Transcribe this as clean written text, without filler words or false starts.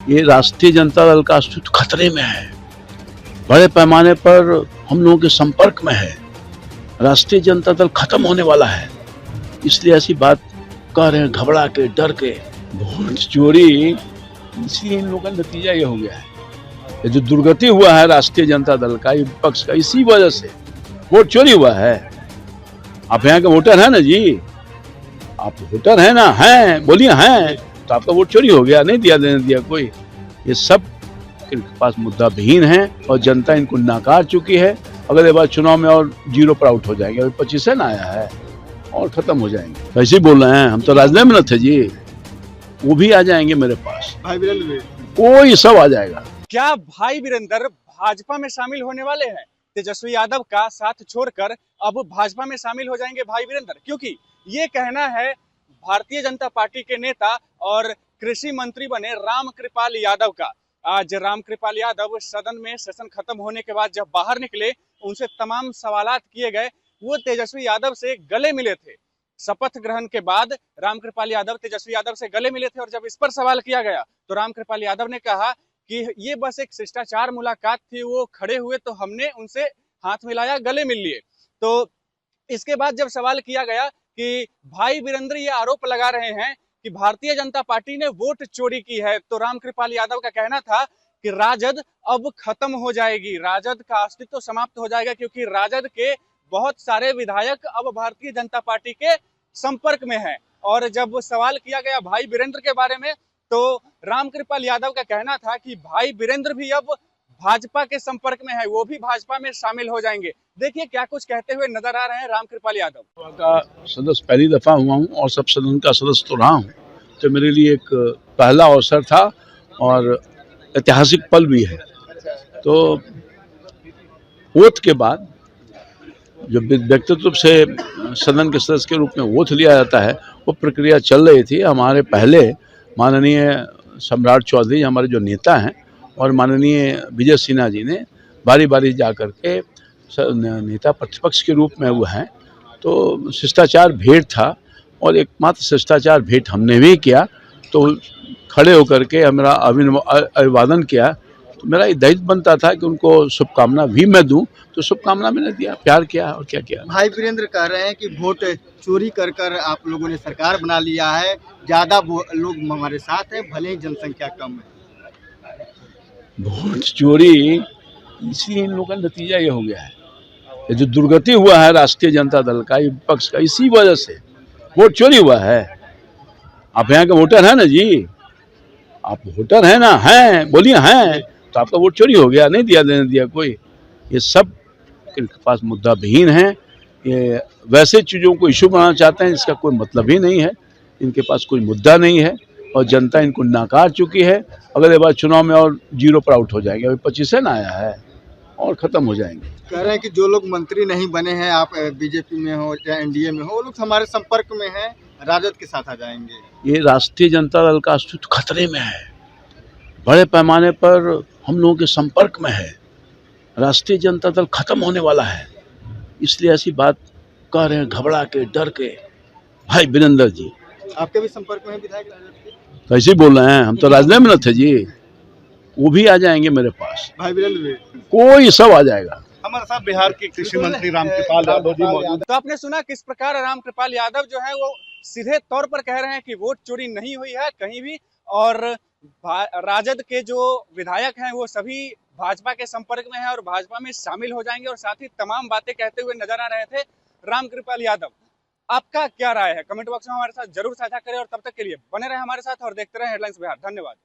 ये राष्ट्रीय जनता दल का अस्तित्व खतरे में है। बड़े पैमाने पर हम लोगों के संपर्क में है। राष्ट्रीय जनता दल खत्म होने वाला है, इसलिए ऐसी बात कह रहे हैं घबरा के, डर के। वोट चोरी, इसलिए इन लोगों का नतीजा ये हो गया है। ये जो दुर्गति हुआ है राष्ट्रीय जनता दल का, विपक्ष का, इसी वजह से वोट चोरी हुआ है। आप यहाँ के वोटर हैं ना जी, आप वोटर हैं ना, हैं, बोलिए हैं, तो आपका वोट चोरी हो गया, नहीं दिया, देने दिया कोई। ये सब इनके पास मुद्दा विहीन है और जनता इनको नाकार चुकी है। अगले बार चुनाव में और जीरो पर आउट हो जाएंगे। अभी 25 आया है और खत्म हो जाएंगे। ऐसे ही बोल रहे हैं, हम तो राजनीति में न थे जी। वो भी आ जाएंगे मेरे पास, भाई वीरेंद्र कोई सब आ जाएगा। क्या भाई वीरेंद्र भाजपा में शामिल होने वाले हैं? तेजस्वी यादव का साथ छोड़कर अब भाजपा में शामिल हो जाएंगे भाई वीरेंद्र, क्योंकि ये कहना है भारतीय जनता पार्टी के नेता और कृषि मंत्री बने रामकृपाल यादव का। आज रामकृपाल यादव सदन में सेशन खत्म होने के बाद जब बाहर निकले, उनसे तमाम सवालात किए गए। वो तेजस्वी यादव से गले मिले थे। शपथ ग्रहण के बाद रामकृपाल यादव तेजस्वी यादव से गले मिले थे और जब इस पर सवाल किया गया तो रामकृपाल यादव ने कहा कि ये बस एक शिष्टाचार मुलाकात थी। वो खड़े हुए तो हमने उनसे हाथ मिलाया, गले मिल लिए। तो इसके बाद जब सवाल किया गया कि भाई वीरेंद्र ये आरोप लगा रहे हैं कि भारतीय जनता पार्टी ने वोट चोरी की है, तो रामकृपाल यादव का कहना था कि राजद अब खत्म हो जाएगी, राजद का अस्तित्व समाप्त हो जाएगा, क्योंकि राजद के बहुत सारे विधायक अब भारतीय जनता पार्टी के संपर्क में हैं। और जब सवाल किया गया भाई वीरेंद्र के बारे में, तो रामकृपाल यादव का कहना था कि भाई वीरेंद्र भी अब भाजपा के संपर्क में है, वो भी भाजपा में शामिल हो जाएंगे। देखिए क्या कुछ कहते हुए नजर आ रहे हैं रामकृपाल यादव। का सदस्य पहली दफा हुआ हूँ और सब सदन का सदस्य तो रहा हूँ, तो मेरे लिए एक पहला अवसर था और ऐतिहासिक पल भी है। तो ओथ के बाद जो व्यक्तित्व से सदन के सदस्य के रूप में ओथ लिया जाता है, वो प्रक्रिया चल रही थी। हमारे पहले माननीय सम्राट चौधरी हमारे जो नेता हैं और माननीय विजय सिन्हा जी ने बारी बारी जा कर के नेता प्रतिपक्ष के रूप में वो हैं। तो शिष्टाचार भेंट था और एकमात्र शिष्टाचार भेंट हमने भी किया। तो खड़े होकर के हमारा अभिवादन किया, तो मेरा ये दायित्व बनता था कि उनको शुभकामना भी मैं दूं, तो शुभकामना मैंने दिया, प्यार किया और क्या किया। भाई वीरेंद्र कह रहे हैं कि वोट चोरी कर कर आप लोगों ने सरकार बना लिया है, ज्यादा लोग हमारे साथ हैं, भले ही जनसंख्या कम है। वोट चोरी, इसलिए इन लोगों का नतीजा ये हो गया है। ये जो दुर्गति हुआ है राष्ट्रीय जनता दल का, विपक्ष का, इसी वजह से वोट चोरी हुआ है। आप यहाँ के वोटर हैं ना जी, आप वोटर हैं ना, हैं, बोलिए हैं, तो आपका वोट चोरी हो गया, नहीं दिया, देने दिया कोई। ये सब इनके पास मुद्दा विहीन है। ये वैसे चीज़ों को इशू बनाना चाहते हैं जिसका कोई मतलब ही नहीं है। इनके पास कोई मुद्दा नहीं है और जनता इनको नाकार चुकी है। अगले बार चुनाव में और जीरो पर आउट हो जाएंगे। अभी 25 आया है और खत्म हो जाएंगे। कह रहे हैं कि जो लोग मंत्री नहीं बने हैं, आप बीजेपी में हो या एनडीए में हो, वो लोग हमारे संपर्क में हैं, राजद के साथ आ जाएंगे। ये राष्ट्रीय जनता दल का अस्तित्व खतरे में है। बड़े पैमाने पर हम लोगों के संपर्क में है। राष्ट्रीय जनता दल खत्म होने वाला है, इसलिए ऐसी बात कह रहे हैं घबरा के, डर के। भाई वीरेंद्र जी आपके भी संपर्क में है विधायक राजद के? तो ऐसे ही बोल रहे हैं, हम तो राजनीति में न थे जी। वो भी आ जाएंगे मेरे पास, भाई वीरेंद्र कोई सब आ जाएगा। हमारे साथ बिहार के कृषि मंत्री रामकृपाल यादव जी मौजूद। तो आपने सुना किस प्रकार रामकृपाल यादव जो है वो सीधे तौर पर कह रहे हैं कि वोट चोरी नहीं हुई है कहीं भी, और राजद के जो विधायक हैं वो सभी भाजपा के संपर्क में है और भाजपा में शामिल हो जाएंगे, और साथ ही तमाम बातें कहते हुए नजर आ रहे थे रामकृपाल यादव। आपका क्या राय है? कमेंट बॉक्स में हमारे साथ जरूर साझा करें और तब तक के लिए बने रहे हमारे साथ और देखते रहे हेडलाइंस बिहार। धन्यवाद।